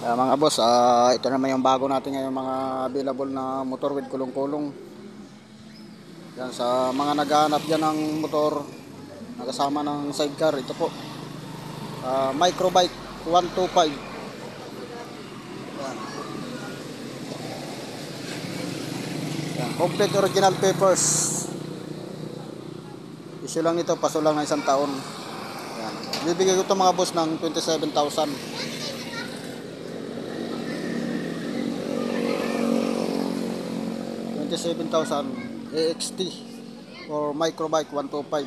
Mga boss, ito naman yung bago natin ngayon mga available na motor with kulong-kulong. Yan, sa mga naghahanap dyan ng motor nakasama ng sidecar, ito po. Microbike 125. Yan. Yan, complete original papers. Issue lang ito, paso lang ng 1 taon. Yan. Bibigay ko ito mga boss ng 27,000. 27,000 AXT or microbike 125.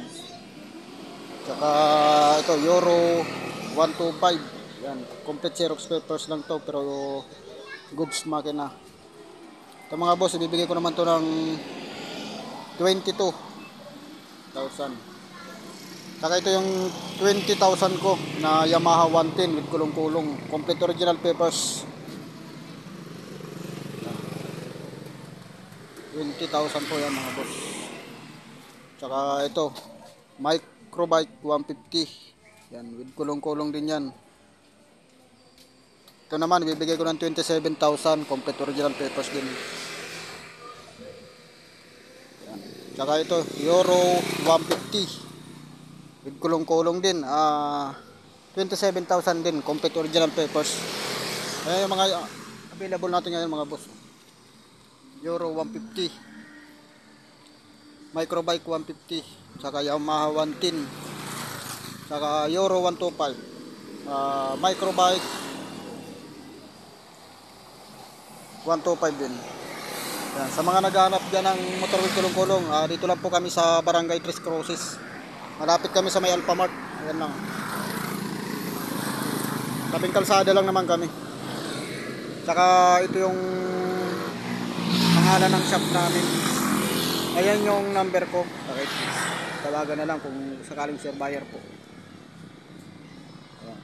Tsaka ito Euro 125. Yan, complete Xerox papers lang to pero goods makina. Ito mga boss, ibibigay ko naman to ng 22,000. Tsaka ito yung 20,000 ko na Yamaha 110 with kulong-kulong, complete original papers. 20,000 po yan mga boss. Tsaka ito microbike 150. Yan, with kulong-kulong din yan. Ito naman ibibigay ko ng 27,000, complete original papers din. Yan. Tsaka ito Euro 150 with kulong-kulong din. 27,000 din, complete original papers. Ayan yung mga available natin ngayon mga boss. Euro 150, microbike 150, saka Yamaha 110, saka Euro 125, microbike 125 din. Yan. Sa mga naghahanap dyan ng motor with kulong-kulong, dito lang po kami sa Barangay Tres Cruces. Malapit kami sa may Alphamart. Ayan lang. Tabing kalsada lang naman kami. Saka ito yung pangalan ng shop namin. Ayan yung number ko. Okay. Tawagan na lang kung sakaling sure buyer po. Ayan.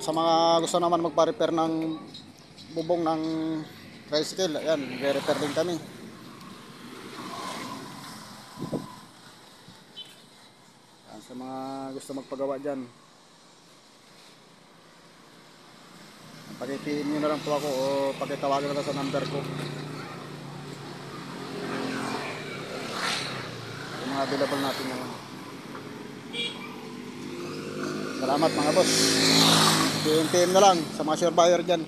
Sa mga gusto naman magpa-repair ng bubong ng tricycle, ayan, re-repair din kami. Ayan, sa mga gusto magpagawa dyan, pag-PM nyo na lang po ako o pag-tawagan na lang sa number ko. Yung mga available natin ngayon. Salamat mga boss. PM na lang sa mga sure buyer dyan.